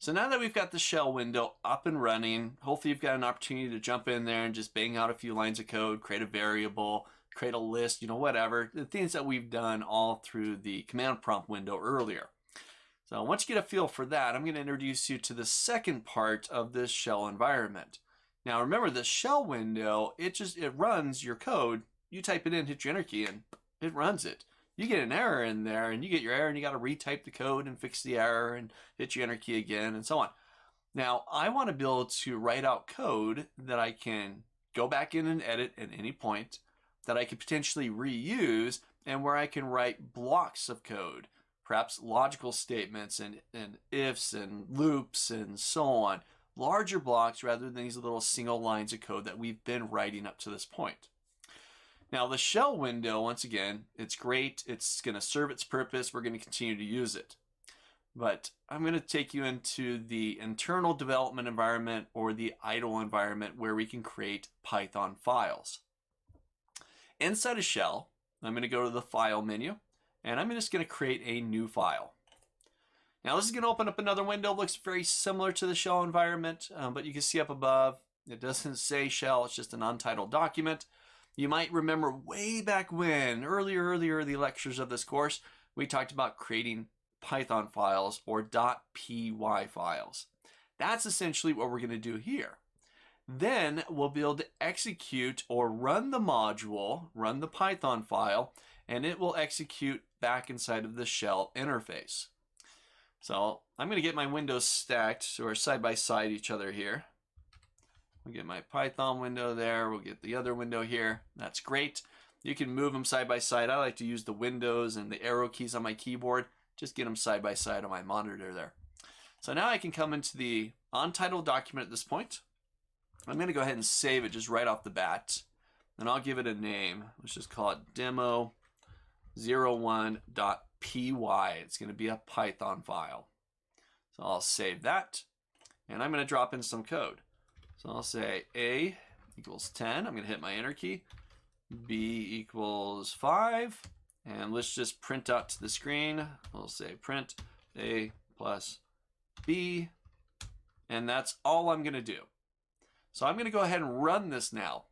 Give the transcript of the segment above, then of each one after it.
So now that we've got the shell window up and running, hopefully you've got an opportunity to jump in there and just bang out a few lines of code, create a variable, create a list, whatever, the things that we've done all through the command prompt window earlier. So once you get a feel for that, I'm going to introduce you to the second part of this shell environment. Now remember, the shell window, it runs your code. You type it in, hit your enter key, and it runs it. You get an error in there, and you get your error, and you got to retype the code and fix the error and hit your enter key again, and so on. Now, I want to be able to write out code that I can go back in and edit at any point, that I could potentially reuse, and where I can write blocks of code, perhaps logical statements and ifs and loops and so on. Larger blocks rather than these little single lines of code that we've been writing up to this point. Now the shell window, once again, it's great. It's going to serve its purpose. We're going to continue to use it. But I'm going to take you into the internal development environment or the idle environment where we can create Python files. Inside a shell, I'm going to go to the File menu, and I'm just going to create a new file. Now this is going to open up another window. It looks very similar to the shell environment, but you can see up above, it doesn't say shell. It's just an untitled document. You might remember way back when, early lectures of this course, we talked about creating Python files or .py files. That's essentially what we're going to do here. Then we'll be able to execute or run the module, run the Python file, and it will execute back inside of the shell interface. So I'm going to get my windows stacked so we're side by side each other here. We'll get my Python window there. We'll get the other window here. That's great. You can move them side by side. I like to use the windows and the arrow keys on my keyboard. Just get them side by side on my monitor there. So now I can come into the untitled document at this point. I'm going to go ahead and save it just right off the bat. And I'll give it a name. Let's just call it demo01.py. It's going to be a Python file. So I'll save that. And I'm going to drop in some code. So I'll say A equals 10. I'm going to hit my enter key. B equals 5. And let's just print out to the screen. We'll say print A plus B. And that's all I'm going to do. So I'm going to go ahead and run this now.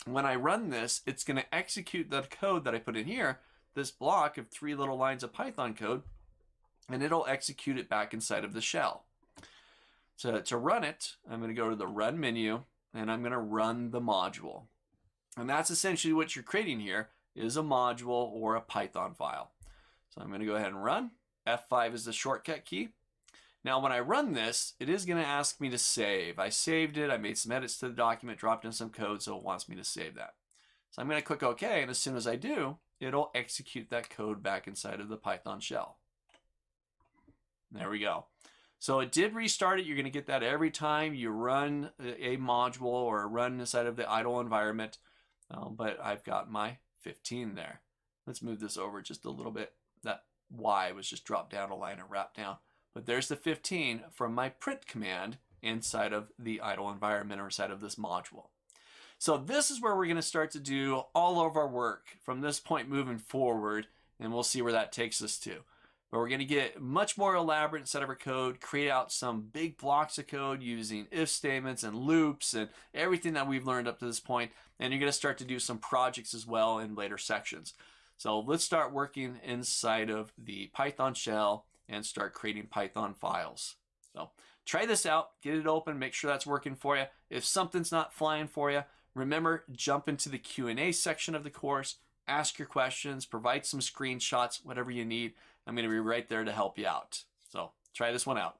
When I run this, it's going to execute the code that I put in here, this block of 3 little lines of Python code, and it'll execute it back inside of the shell. So to run it, I'm going to go to the Run menu, and I'm going to run the module. And that's essentially what you're creating here, is a module or a Python file. So I'm going to go ahead and run. F5 is the shortcut key. Now when I run this, it is going to ask me to save. I saved it, I made some edits to the document, dropped in some code, so it wants me to save that. So I'm going to click OK, and as soon as I do, it'll execute that code back inside of the Python shell. There we go. So it did restart it. You're going to get that every time you run a module or run inside of the idle environment. But I've got my 15 there. Let's move this over just a little bit. That Y was just dropped down a line and wrapped down. But there's the 15 from my print command inside of the idle environment or inside of this module. So this is where we're going to start to do all of our work from this point moving forward, and we'll see where that takes us to. But we're going to get much more elaborate inside of our code, create out some big blocks of code using if statements and loops and everything that we've learned up to this point. And you're going to start to do some projects as well in later sections. So let's start working inside of the Python shell and start creating Python files. So try this out, get it open, make sure that's working for you. If something's not flying for you, remember, jump into the Q&A section of the course, ask your questions, provide some screenshots, whatever you need. I'm going to be right there to help you out. So try this one out.